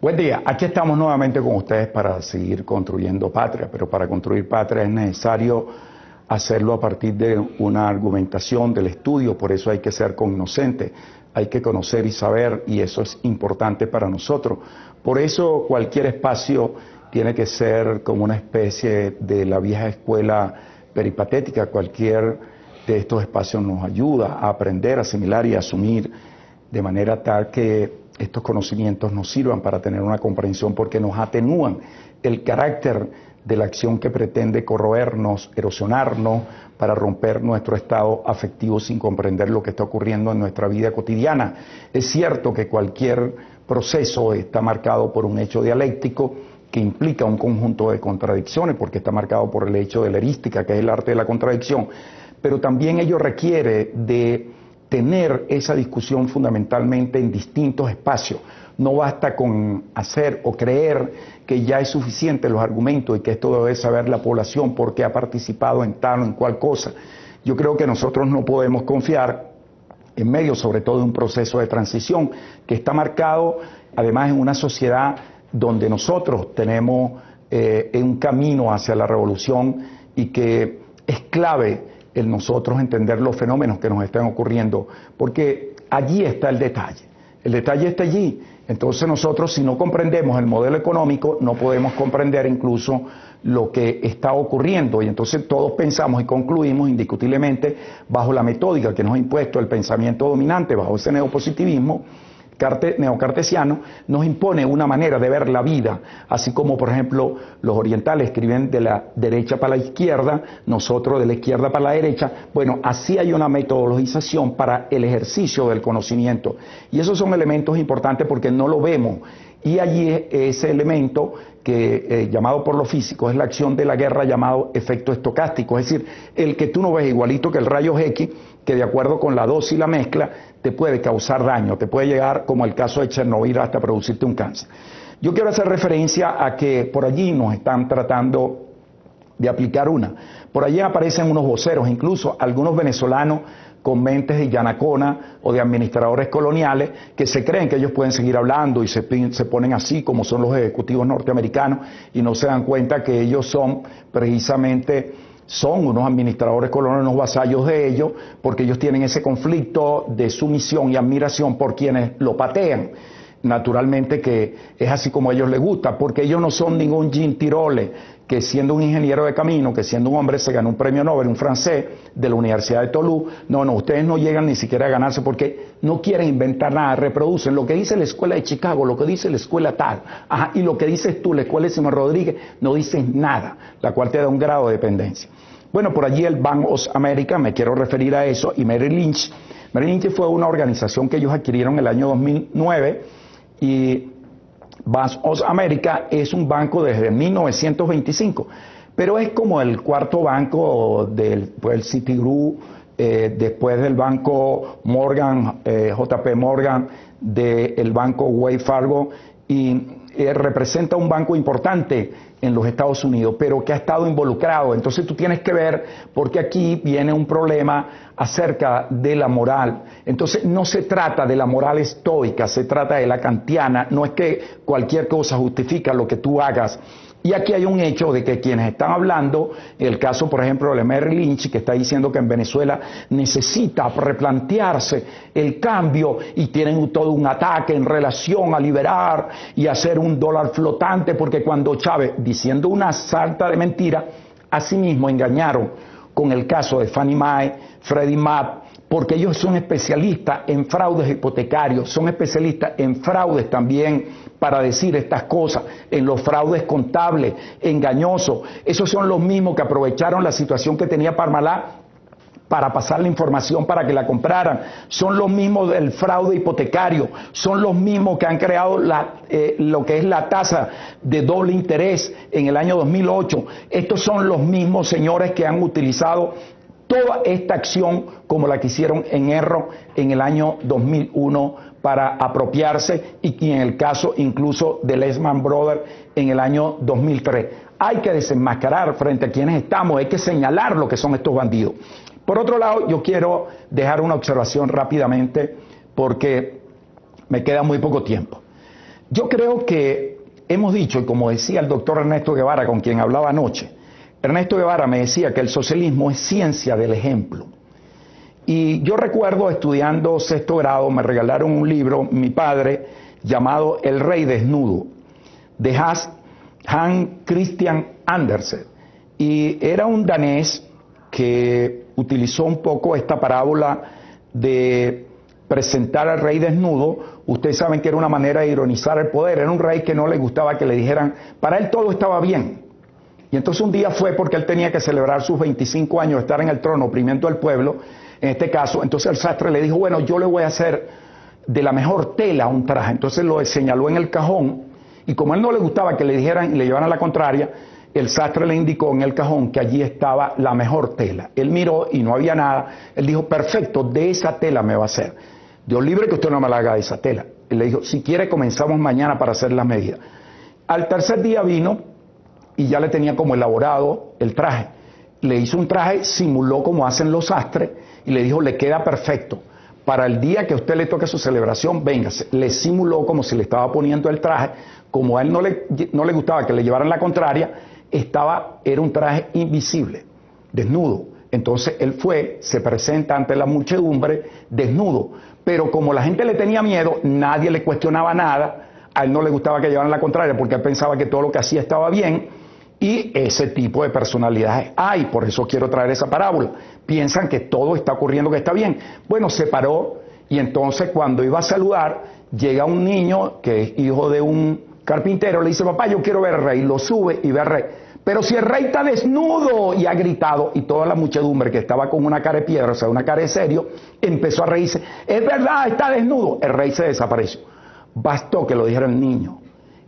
Buen día, aquí estamos nuevamente con ustedes para seguir construyendo patria, pero para construir patria es necesario hacerlo a partir de una argumentación del estudio, por eso hay que ser cognoscente, hay que conocer y saber, y eso es importante para nosotros. Por eso cualquier espacio tiene que ser como una especie de la vieja escuela peripatética, cualquier de estos espacios nos ayuda a aprender, a asimilar y a asumir de manera tal que estos conocimientos nos sirvan para tener una comprensión porque nos atenúan el carácter de la acción que pretende corroernos, erosionarnos, para romper nuestro estado afectivo sin comprender lo que está ocurriendo en nuestra vida cotidiana. Es cierto que cualquier proceso está marcado por un hecho dialéctico que implica un conjunto de contradicciones, porque está marcado por el hecho de la erística, que es el arte de la contradicción, pero también ello requiere de tener esa discusión fundamentalmente en distintos espacios. No basta con hacer o creer que ya es suficiente los argumentos y que esto debe saber la población porque ha participado en tal o en cual cosa. Yo creo que nosotros no podemos confiar en medio sobre todo de un proceso de transición que está marcado además en una sociedad donde nosotros tenemos un camino hacia la revolución y que es clave el nosotros entender los fenómenos que nos están ocurriendo, porque allí está el detalle está allí. Entonces nosotros, si no comprendemos el modelo económico, no podemos comprender incluso lo que está ocurriendo, y entonces todos pensamos y concluimos indiscutiblemente bajo la metódica que nos ha impuesto el pensamiento dominante, bajo ese neopositivismo neocartesiano, nos impone una manera de ver la vida, así como por ejemplo los orientales escriben de la derecha para la izquierda, nosotros de la izquierda para la derecha. Bueno, así hay una metodologización para el ejercicio del conocimiento, y esos son elementos importantes porque no lo vemos, y allí ese elemento que llamado por los físicos es la acción de la guerra llamado efecto estocástico, es decir, el que tú no ves igualito que el rayo X, que de acuerdo con la dosis y la mezcla te puede causar daño, te puede llegar, como el caso de Chernobyl, hasta producirte un cáncer. Yo quiero hacer referencia a que por allí nos están tratando de aplicar una. Por allí aparecen unos voceros, incluso algunos venezolanos con mentes de Yanacona o de administradores coloniales que se creen que ellos pueden seguir hablando y se ponen así como son los ejecutivos norteamericanos y no se dan cuenta que ellos son precisamente unos administradores coloniales, unos vasallos de ellos, porque ellos tienen ese conflicto de sumisión y admiración por quienes lo patean. Naturalmente que es así como a ellos les gusta, porque ellos no son ningún Jean Tirole, que siendo un ingeniero de camino, que siendo un hombre se ganó un premio Nobel, un francés de la Universidad de Toulouse. No, ustedes no llegan ni siquiera a ganarse porque no quieren inventar nada, reproducen lo que dice la escuela de Chicago, lo que dice la escuela tal, y lo que dices tú, la escuela de Simón Rodríguez, no dices nada, la cual te da un grado de dependencia. Bueno, por allí el Bank of America, me quiero referir a eso, y Merrill Lynch. Merrill Lynch fue una organización que ellos adquirieron en el año 2009, y Bank of America es un banco desde 1925, pero es como el cuarto banco del Citigroup, después del banco Morgan, JP Morgan, del banco Wells Fargo, y representa un banco importante en los Estados Unidos, pero que ha estado involucrado. Entonces tú tienes que ver, porque aquí viene un problema acerca de la moral. Entonces no se trata de la moral estoica, se trata de la kantiana. No es que cualquier cosa justifica lo que tú hagas. Y aquí hay un hecho de que quienes están hablando, el caso por ejemplo de Merrill Lynch, que está diciendo que en Venezuela necesita replantearse el cambio y tienen todo un ataque en relación a liberar y hacer un dólar flotante, porque cuando Chávez, diciendo una sarta de mentira, asimismo engañaron con el caso de Fannie Mae, Freddie Mac, porque ellos son especialistas en fraudes hipotecarios, son especialistas en fraudes también para decir estas cosas, en los fraudes contables, engañosos. Esos son los mismos que aprovecharon la situación que tenía Parmalat para pasar la información para que la compraran. Son los mismos del fraude hipotecario, son los mismos que han creado lo que es la tasa de doble interés en el año 2008. Estos son los mismos señores que han utilizado toda esta acción como la que hicieron en Erro en el año 2001 para apropiarse, y en el caso incluso de Lehman Brothers en el año 2003. Hay que desenmascarar frente a quienes estamos, hay que señalar lo que son estos bandidos. Por otro lado, yo quiero dejar una observación rápidamente porque me queda muy poco tiempo. Yo creo que hemos dicho, y como decía el doctor Ernesto Guevara, con quien hablaba anoche, Ernesto Guevara me decía que el socialismo es ciencia del ejemplo. Y yo recuerdo estudiando sexto grado, me regalaron un libro, mi padre, llamado El Rey Desnudo, de Hans Christian Andersen. Y era un danés que utilizó un poco esta parábola de presentar al rey desnudo. Ustedes saben que era una manera de ironizar el poder. Era un rey que no le gustaba que le dijeran, para él todo estaba bien. Y entonces un día fue porque él tenía que celebrar sus 25 años de estar en el trono oprimiendo al pueblo, en este caso. Entonces el sastre le dijo, bueno, yo le voy a hacer de la mejor tela un traje. Entonces lo señaló en el cajón, y como a él no le gustaba que le dijeran y le llevaran la contraria, el sastre le indicó en el cajón que allí estaba la mejor tela. Él miró y no había nada. Él dijo, perfecto, de esa tela me va a hacer. Dios libre que usted no me la haga de esa tela. Él le dijo, si quiere comenzamos mañana para hacer las medidas. Al tercer día vino y ya le tenía como elaborado el traje. Le hizo un traje, simuló como hacen los sastres y le dijo, le queda perfecto. Para el día que a usted le toque su celebración, véngase. Le simuló como si le estaba poniendo el traje. Como a él no le gustaba que le llevaran la contraria, era un traje invisible, desnudo. Entonces él fue, se presenta ante la muchedumbre desnudo, pero como la gente le tenía miedo, nadie le cuestionaba nada, a él no le gustaba que llevaran la contraria porque él pensaba que todo lo que hacía estaba bien, y ese tipo de personalidades hay, por eso quiero traer esa parábola. Piensan que todo está ocurriendo, que está bien. Bueno, se paró y entonces cuando iba a saludar, llega un niño que es hijo de un carpintero, le dice, papá, yo quiero ver al rey, lo sube y ve al rey. Pero si el rey está desnudo, y ha gritado, y toda la muchedumbre que estaba con una cara de piedra, o sea, una cara de serio, empezó a reírse. Es verdad, está desnudo. El rey se desapareció. Bastó que lo dijera el niño.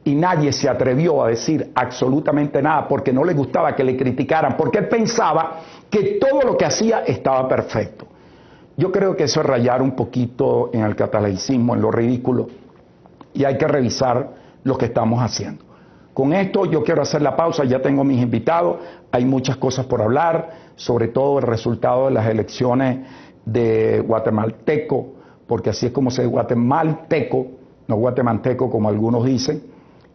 Y nadie se atrevió a decir absolutamente nada, porque no le gustaba que le criticaran, porque él pensaba que todo lo que hacía estaba perfecto. Yo creo que eso es rayar un poquito en el catolicismo, en lo ridículo, y hay que revisar lo que estamos haciendo. Con esto yo quiero hacer la pausa, ya tengo mis invitados, hay muchas cosas por hablar, sobre todo el resultado de las elecciones de guatemalteco, porque así es como se dice guatemalteco, no guatemalteco como algunos dicen,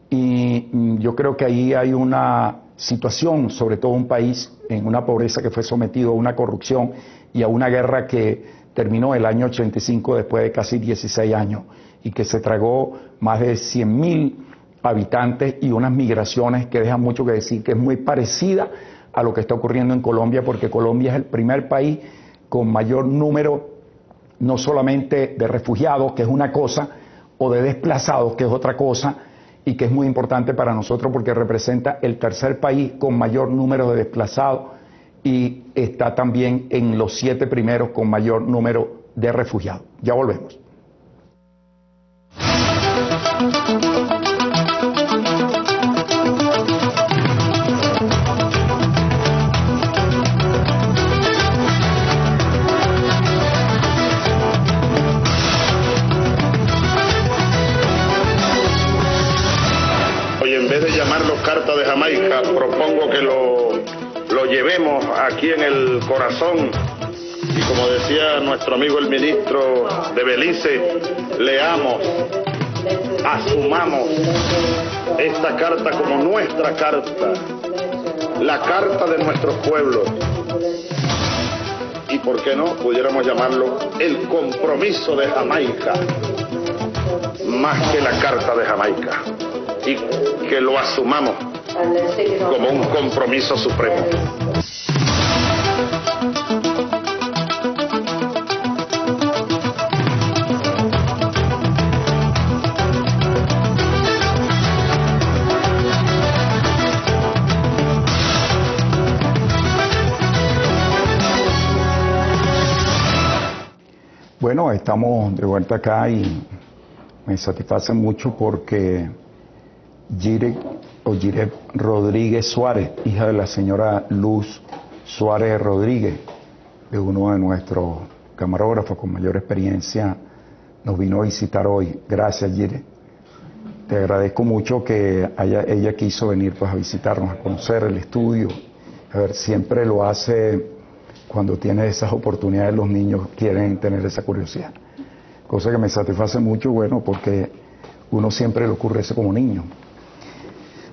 y yo creo que ahí hay una situación, sobre todo un país en una pobreza que fue sometido a una corrupción y a una guerra que terminó el año 85 después de casi 16 años y que se tragó más de 100.000 habitantes y unas migraciones que dejan mucho que decir, que es muy parecida a lo que está ocurriendo en Colombia, porque Colombia es el primer país con mayor número, no solamente de refugiados, que es una cosa, o de desplazados, que es otra cosa, y que es muy importante para nosotros porque representa el tercer país con mayor número de desplazados y está también en los 7 primeros con mayor número de refugiados. Ya volvemos. Carta de Jamaica, propongo que lo llevemos aquí en el corazón y, como decía nuestro amigo el ministro de Belice, leamos, asumamos esta carta como nuestra carta, la carta de nuestros pueblos, y por qué no pudiéramos llamarlo el compromiso de Jamaica, más que la carta de Jamaica, y que lo asumamos como un compromiso supremo. Bueno, estamos de vuelta acá y me satisface mucho porque Jireh Rodríguez Suárez, hija de la señora Luz Suárez Rodríguez, de uno de nuestros camarógrafos con mayor experiencia, nos vino a visitar hoy. Gracias, Jireh. Te agradezco mucho que ella quiso venir pues a visitarnos, a conocer el estudio. A ver, siempre lo hace cuando tiene esas oportunidades, los niños quieren tener esa curiosidad. Cosa que me satisface mucho, bueno, porque uno siempre le ocurre eso como niño.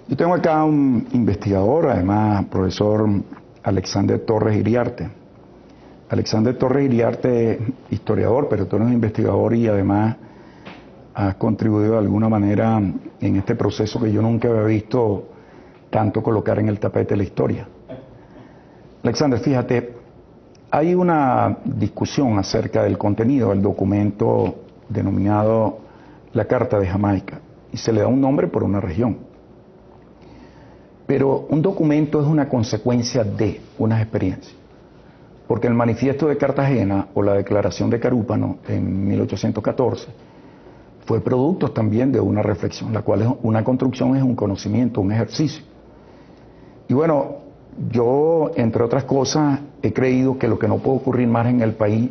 Yo tengo acá un investigador, además profesor Alexander Torres Iriarte. Alexander Torres Iriarte, historiador, pero tú eres un investigador y además has contribuido de alguna manera en este proceso que yo nunca había visto tanto colocar en el tapete la historia. Alexander, fíjate, hay una discusión acerca del contenido del documento denominado la Carta de Jamaica, y se le da un nombre por una región. Pero un documento es una consecuencia de unas experiencias, porque el Manifiesto de Cartagena o la Declaración de Carúpano en 1814 fue producto también de una reflexión, la cual es una construcción, es un conocimiento, un ejercicio. Y bueno, yo, entre otras cosas, he creído que lo que no puede ocurrir más en el país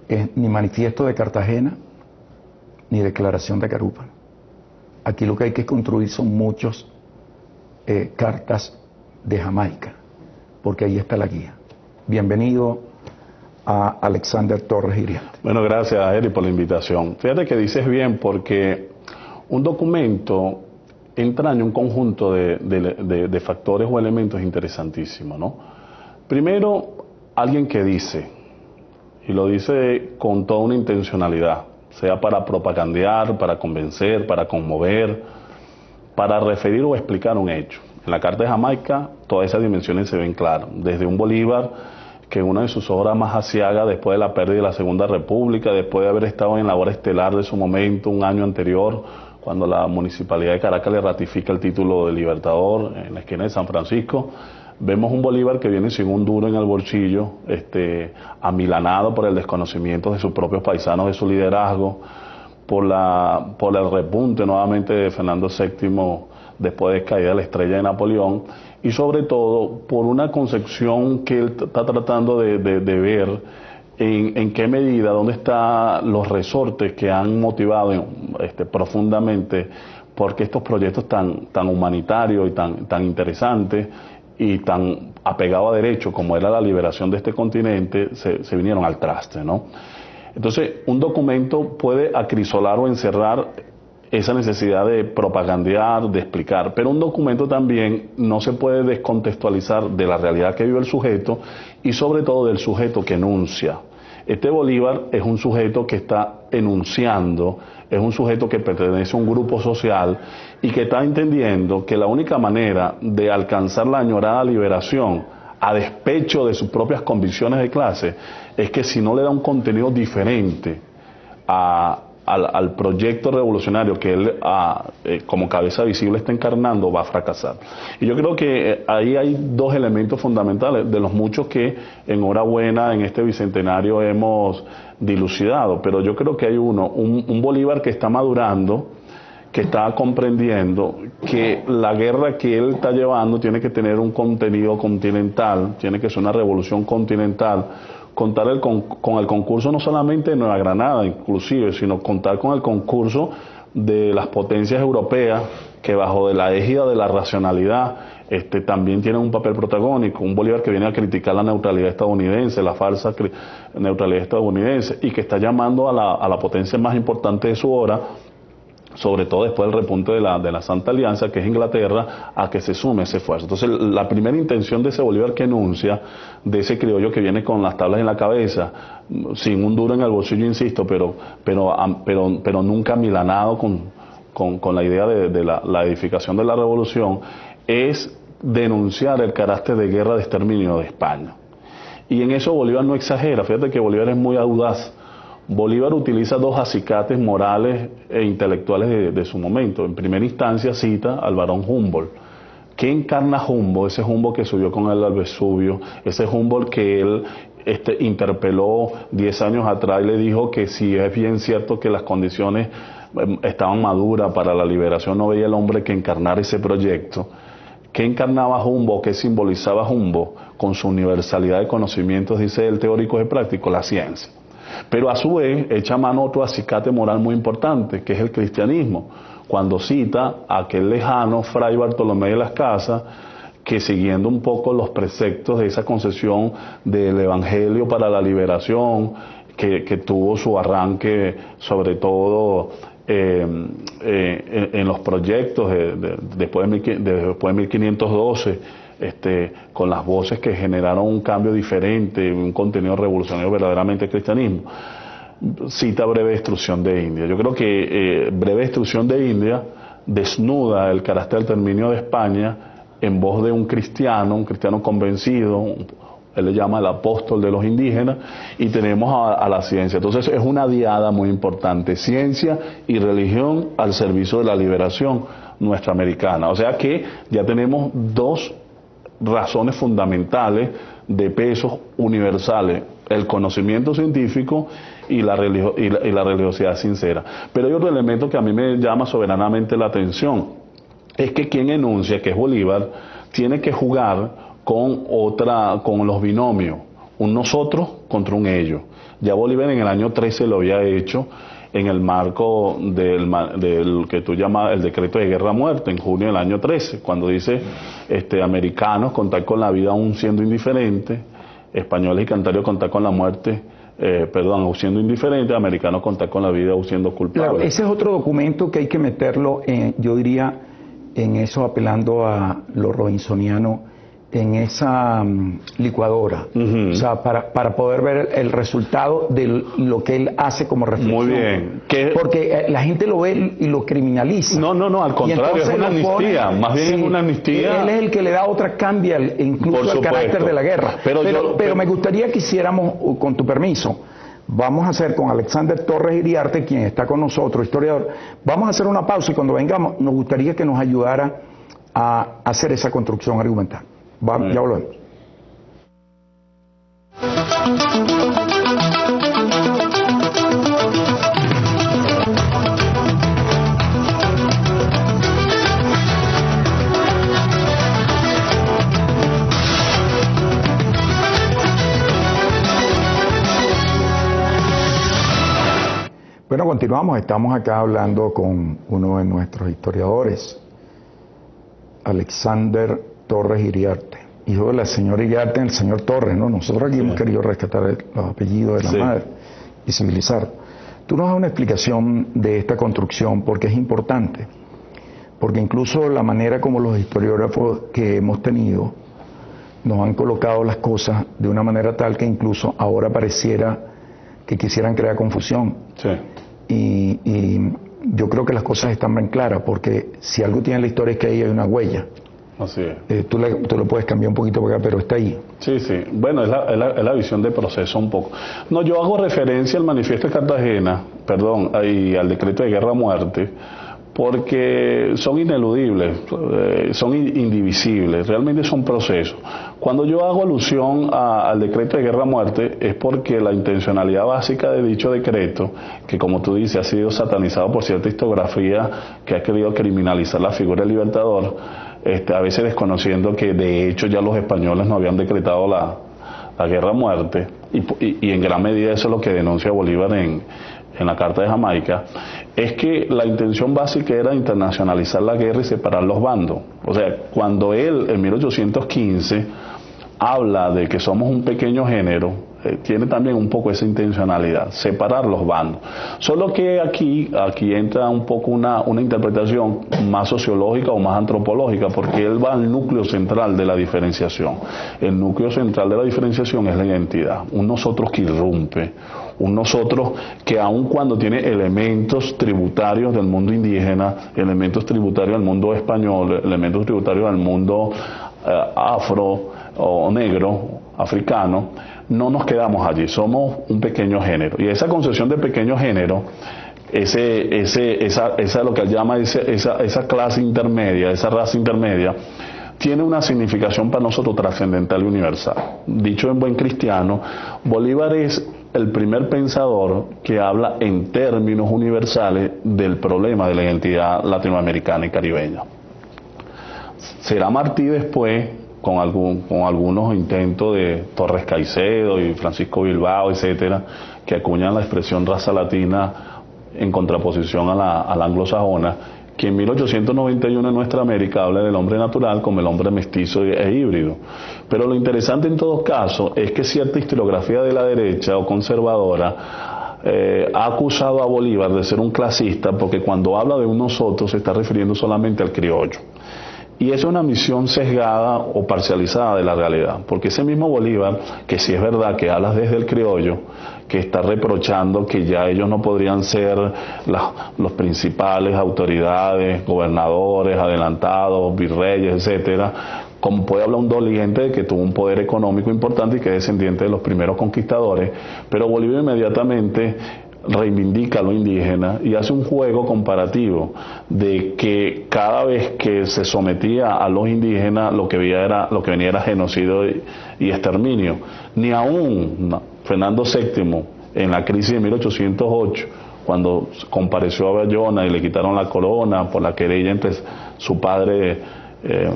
es ni Manifiesto de Cartagena, ni Declaración de Carúpano. Aquí lo que hay que construir son muchos cartas de Jamaica, porque ahí está la guía. Bienvenido a Alexander Torres Iriarte. Bueno, gracias, Eri, por la invitación. Fíjate que dices bien, porque un documento entraña un conjunto de factores o elementos interesantísimos, ¿no? Primero, alguien que dice, y lo dice con toda una intencionalidad, sea para propagandear, para convencer, para conmover, para referir o explicar un hecho. En la Carta de Jamaica todas esas dimensiones se ven claras, desde un Bolívar que en una de sus obras más aciagas después de la pérdida de la Segunda República, después de haber estado en la hora estelar de su momento un año anterior, cuando la Municipalidad de Caracas le ratifica el título de Libertador en la esquina de San Francisco, vemos un Bolívar que viene sin un duro en el bolsillo, amilanado por el desconocimiento de sus propios paisanos, de su liderazgo, por el repunte nuevamente de Fernando VII después de caída de la estrella de Napoleón, y sobre todo por una concepción que él está tratando de ver en qué medida, dónde están los resortes que han motivado profundamente porque estos proyectos tan humanitarios y tan interesantes y tan apegados a derecho como era la liberación de este continente, se vinieron al traste, ¿no? Entonces, un documento puede acrisolar o encerrar esa necesidad de propagandear, de explicar, pero un documento también no se puede descontextualizar de la realidad que vive el sujeto y sobre todo del sujeto que enuncia. Este Bolívar es un sujeto que está enunciando, es un sujeto que pertenece a un grupo social y que está entendiendo que la única manera de alcanzar la añorada liberación a despecho de sus propias convicciones de clase, es que si no le da un contenido diferente al proyecto revolucionario que él como cabeza visible está encarnando, va a fracasar. Y yo creo que ahí hay dos elementos fundamentales, de los muchos que enhorabuena en este bicentenario hemos dilucidado, pero yo creo que hay un Bolívar que está madurando, que está comprendiendo que la guerra que él está llevando tiene que tener un contenido continental, tiene que ser una revolución continental, contar con el concurso no solamente de Nueva Granada inclusive, sino contar con el concurso de las potencias europeas que bajo de la égida de la racionalidad también tienen un papel protagónico. Un Bolívar que viene a criticar la neutralidad estadounidense, la falsa neutralidad estadounidense, y que está llamando a la potencia más importante de su hora, sobre todo después del repunte de la Santa Alianza, que es Inglaterra, a que se sume ese esfuerzo. Entonces, la primera intención de ese Bolívar que enuncia, de ese criollo que viene con las tablas en la cabeza, sin un duro en el bolsillo, insisto, pero nunca milanado con la idea de la edificación de la revolución, es denunciar el carácter de guerra de exterminio de España. Y en eso Bolívar no exagera, fíjate que Bolívar es muy audaz. Bolívar utiliza dos acicates morales e intelectuales de su momento. En primera instancia cita al barón Humboldt. ¿Qué encarna Humboldt? Ese Humboldt que subió con él al Vesubio, ese Humboldt que él interpeló 10 años atrás y le dijo que si es bien cierto que las condiciones estaban maduras para la liberación, no veía el hombre que encarnara ese proyecto. ¿Qué encarnaba Humboldt? ¿Qué simbolizaba Humboldt? Con su universalidad de conocimientos, dice el teórico y práctico, la ciencia. Pero a su vez echa mano otro acicate moral muy importante, que es el cristianismo, cuando cita a aquel lejano fray Bartolomé de las Casas, que siguiendo un poco los preceptos de esa concesión del Evangelio para la liberación, que tuvo su arranque sobre todo en los proyectos después de 1512, con las voces que generaron un cambio diferente, un contenido revolucionario verdaderamente el cristianismo. Cita Breve Destrucción de India. Yo creo que Breve Destrucción de India desnuda el carácter del terminio de España en voz de un cristiano convencido. Él le llama el apóstol de los indígenas, y tenemos a la ciencia. Entonces es una diada muy importante, ciencia y religión al servicio de la liberación nuestra americana. O sea que ya tenemos dos razones fundamentales de pesos universales: el conocimiento científico y la religiosidad sincera. Pero hay otro elemento que a mí me llama soberanamente la atención, es que quien enuncia, que es Bolívar, tiene que jugar con los binomios, un nosotros contra un ellos. Ya Bolívar en el año 13 lo había hecho en el marco del que tú llamas el decreto de guerra-muerte, en junio del año 13, cuando dice americanos contar con la vida aún siendo indiferentes, españoles y cantarios contar con la muerte, aún siendo indiferentes, americanos contar con la vida aún siendo culpables. Claro, ese es otro documento que hay que meterlo, yo diría, en eso, apelando a lo robinsoniano, en esa licuadora, o sea, para poder ver el resultado de lo que él hace como reflexión. Muy bien. Porque la gente lo ve y lo criminaliza. No, al contrario, es una amnistía, más bien es una amnistía. Él es el que le da cambia incluso el carácter de la guerra. Pero me gustaría que hiciéramos, con tu permiso, vamos a hacer con Alexander Torres Iriarte, quien está con nosotros, historiador, vamos a hacer una pausa, y cuando vengamos nos gustaría que nos ayudara a hacer esa construcción argumental. Ya volvemos. Bueno, continuamos. Estamos acá hablando con uno de nuestros historiadores, Alexander Torres Iriarte, hijo de la señora Iriarte y el señor Torres, ¿no? Nosotros aquí hemos querido rescatar los apellidos de la madre y civilizar. Tú nos das una explicación de esta construcción, porque es importante, porque incluso la manera como los historiógrafos que hemos tenido nos han colocado las cosas de una manera tal que incluso ahora pareciera que quisieran crear confusión. Sí. Y yo creo que las cosas están bien claras, porque si algo tiene la historia es que ahí hay una huella. Así es. Tú lo puedes cambiar un poquito por acá, pero está ahí. Sí. Bueno, es la visión de proceso un poco. No, yo hago referencia al Manifiesto de Cartagena, y al decreto de guerra-muerte, porque son ineludibles, son indivisibles, realmente son procesos. Cuando yo hago alusión al decreto de guerra-muerte es porque la intencionalidad básica de dicho decreto, que como tú dices ha sido satanizado por cierta historiografía que ha querido criminalizar la figura del libertador, a veces desconociendo que de hecho ya los españoles no habían decretado la guerra-muerte, y en gran medida eso es lo que denuncia Bolívar en la Carta de Jamaica, es que la intención básica era internacionalizar la guerra y separar los bandos. O sea, cuando él en 1815 habla de que somos un pequeño género, tiene también un poco esa intencionalidad, separar los bandos. Solo que aquí entra un poco una interpretación más sociológica o más antropológica, porque él va al núcleo central de la diferenciación. El núcleo central de la diferenciación es la identidad, un nosotros que irrumpe, un nosotros que aun cuando tiene elementos tributarios del mundo indígena, elementos tributarios del mundo español, elementos tributarios del mundo afro o negro, africano, no nos quedamos allí, somos un pequeño género. Y esa concepción de pequeño género, esa lo que él llama esa clase intermedia, esa raza intermedia, tiene una significación para nosotros trascendental y universal. Dicho en buen cristiano, Bolívar es el primer pensador que habla en términos universales del problema de la identidad latinoamericana y caribeña. Será Martí después, con algunos intentos de Torres Caicedo y Francisco Bilbao, etcétera, que acuñan la expresión raza latina en contraposición a la anglosajona, que en 1891 en nuestra América habla del hombre natural como el hombre mestizo e híbrido. Pero lo interesante en todo caso es que cierta historiografía de la derecha o conservadora ha acusado a Bolívar de ser un clasista porque cuando habla de un nosotros se está refiriendo solamente al criollo. Y eso es una visión sesgada o parcializada de la realidad, porque ese mismo Bolívar, que sí es verdad que habla desde el criollo, que está reprochando que ya ellos no podrían ser los principales autoridades, gobernadores, adelantados, virreyes, etcétera, como puede hablar un doliente de que tuvo un poder económico importante y que es descendiente de los primeros conquistadores, pero Bolívar inmediatamente reivindica a lo indígena y hace un juego comparativo de que cada vez que se sometía a los indígenas lo que venía era genocidio y exterminio. Ni aún Fernando VII en la crisis de 1808, cuando compareció a Bayona y le quitaron la corona por la querella entre su padre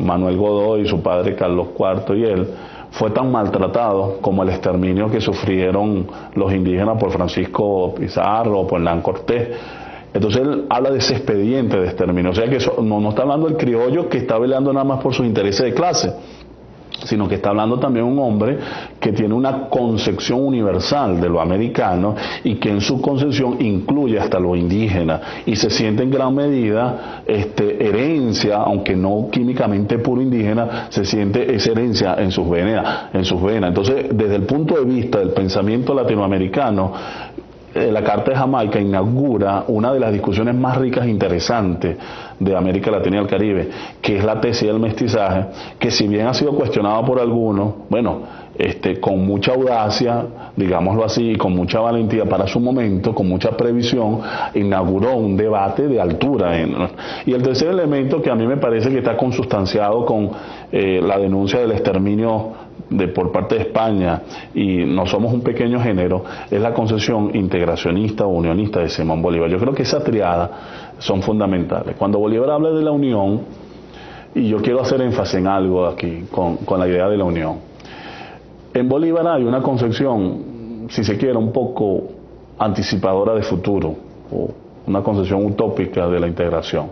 Manuel Godoy y su padre Carlos IV y él, fue tan maltratado como el exterminio que sufrieron los indígenas por Francisco Pizarro o por Hernán Cortés. Entonces él habla de ese expediente de exterminio, o sea que eso, no está hablando del criollo que está peleando nada más por sus intereses de clase, sino que está hablando también un hombre que tiene una concepción universal de lo americano y que en su concepción incluye hasta lo indígena y se siente en gran medida herencia, aunque no químicamente puro indígena, se siente esa herencia en sus venas. Entonces, desde el punto de vista del pensamiento latinoamericano, la Carta de Jamaica inaugura una de las discusiones más ricas e interesantes de América Latina y el Caribe, que es la tesis del mestizaje, que si bien ha sido cuestionado por algunos, con mucha audacia, digámoslo así, y con mucha valentía para su momento, con mucha previsión, inauguró un debate de altura. Y el tercer elemento que a mí me parece que está consustanciado con la denuncia del exterminio por parte de España, y no somos un pequeño género, es la concepción integracionista o unionista de Simón Bolívar. Yo creo que esa triada son fundamentales. Cuando Bolívar habla de la unión, y yo quiero hacer énfasis en algo aquí con la idea de la unión, en Bolívar hay una concepción, si se quiere, un poco anticipadora de futuro, o una concepción utópica de la integración.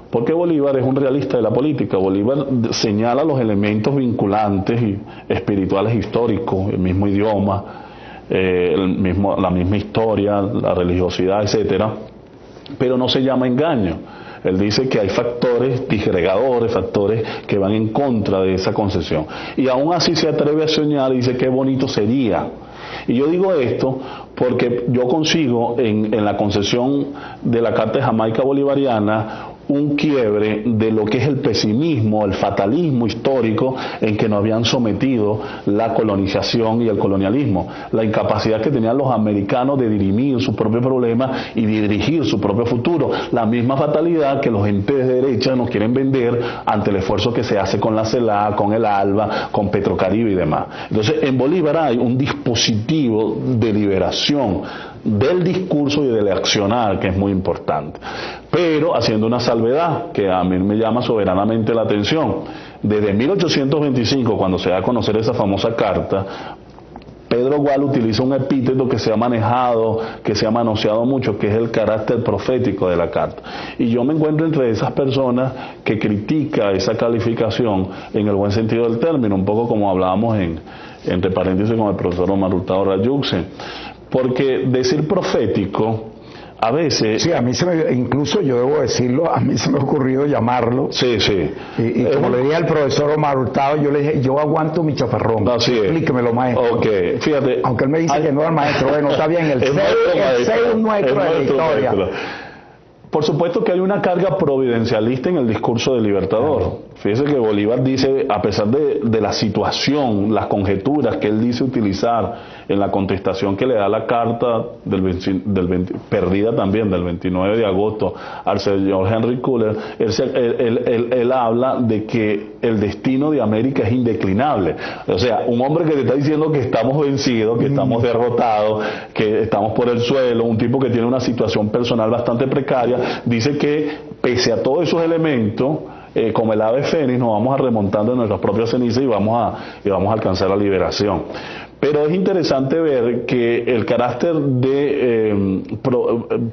Porque Bolívar es un realista de la política. Bolívar señala los elementos vinculantes y espirituales históricos, el mismo idioma, la misma historia, la religiosidad, etcétera, pero no se llama engaño. Él dice que hay factores disgregadores, factores que van en contra de esa concepción. Y aún así se atreve a soñar y dice qué bonito sería. Y yo digo esto porque yo consigo en la concepción de la Carta de Jamaica bolivariana un quiebre de lo que es el pesimismo, el fatalismo histórico en que nos habían sometido la colonización y el colonialismo, la incapacidad que tenían los americanos de dirimir sus propios problemas y dirigir su propio futuro, la misma fatalidad que los entes de derecha nos quieren vender ante el esfuerzo que se hace con la CELAC, con el ALBA, con Petrocaribe y demás. Entonces en Bolívar hay un dispositivo de liberación del discurso y del accionar que es muy importante, pero haciendo una salvedad que a mí me llama soberanamente la atención. Desde 1825, cuando se da a conocer esa famosa carta, Pedro Gual utiliza un epíteto que se ha manejado, que se ha manoseado mucho, que es el carácter profético de la carta. Y yo me encuentro entre esas personas que critica esa calificación en el buen sentido del término, un poco como hablábamos entre paréntesis con el profesor Omar Hurtado Rayuxe. Porque decir profético, a veces... Sí, a mí incluso yo debo decirlo, a mí se me ha ocurrido llamarlo. Sí, sí. Y como le dije al profesor Omar Hurtado, yo le dije, yo aguanto mi chaparrón. Explíquemelo, maestro. Ok, fíjate. Aunque él me dice que no es el maestro, bueno, está bien, el ser nuestro de la historia. Por supuesto que hay una carga providencialista en el discurso del Libertador. Fíjese que Bolívar dice, a pesar de la situación, las conjeturas que él dice utilizar en la contestación que le da la carta perdida también del 29 de agosto al señor Henry Culler, él habla de que el destino de América es indeclinable. O sea, un hombre que te está diciendo que estamos vencidos, que estamos derrotados, que estamos por el suelo, un tipo que tiene una situación personal bastante precaria, dice que pese a todos esos elementos, como el ave fénix, nos vamos a remontando en nuestras propias cenizas y vamos a alcanzar la liberación. Pero es interesante ver que el carácter de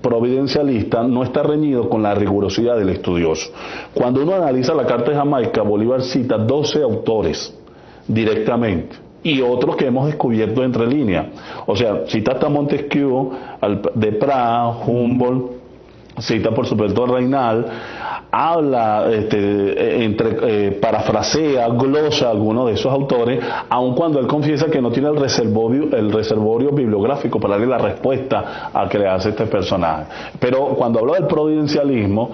providencialista no está reñido con la rigurosidad del estudioso. Cuando uno analiza la Carta de Jamaica, Bolívar cita 12 autores directamente. y otros que hemos descubierto entre líneas. O sea, cita hasta Montesquieu, Desprat, Humboldt, cita por supuesto Reynal, habla, parafrasea, glosa a algunos de esos autores, aun cuando él confiesa que no tiene el reservorio bibliográfico para darle la respuesta a que le hace este personaje. Pero cuando habla del providencialismo,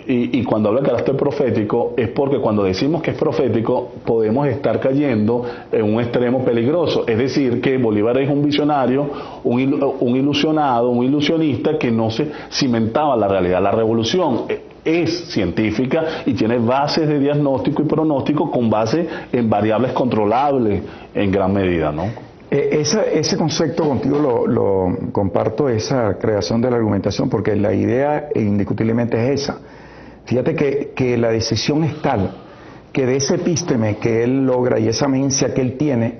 y cuando habla de carácter profético, es porque cuando decimos que es profético, podemos estar cayendo en un extremo peligroso. Es decir, que Bolívar es un visionario, un ilusionado, un ilusionista que no se cimentaba la realidad. La revolución es científica y tiene bases de diagnóstico y pronóstico con base en variables controlables en gran medida, ¿no? Ese concepto contigo lo comparto, esa creación de la argumentación, porque la idea indiscutiblemente es esa. Fíjate que la decisión es tal que de ese epísteme que él logra y esa mencia que él tiene,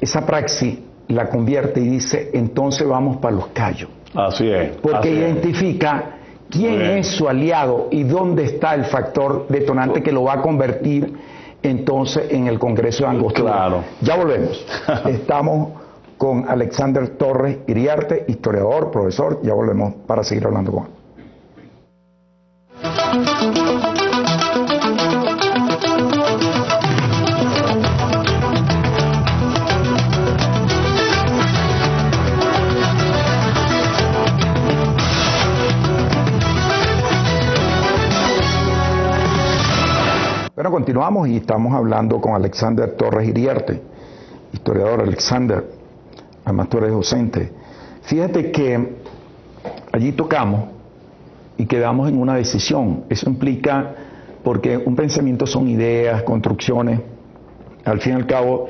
esa praxis la convierte y dice, entonces vamos para los Cayos. Así es. Porque así identifica quién es su aliado y dónde está el factor detonante que lo va a convertir entonces en el Congreso de Angostura. Claro. Ya volvemos. Estamos con Alexander Torres Iriarte, historiador, profesor. Ya volvemos para seguir hablando con él. Bueno, continuamos y estamos hablando con Alexander Torres Iriarte, historiador. Alexander, además tú eres docente. Fíjate que allí tocamos y quedamos en una decisión. Eso implica, porque un pensamiento son ideas, construcciones, al fin y al cabo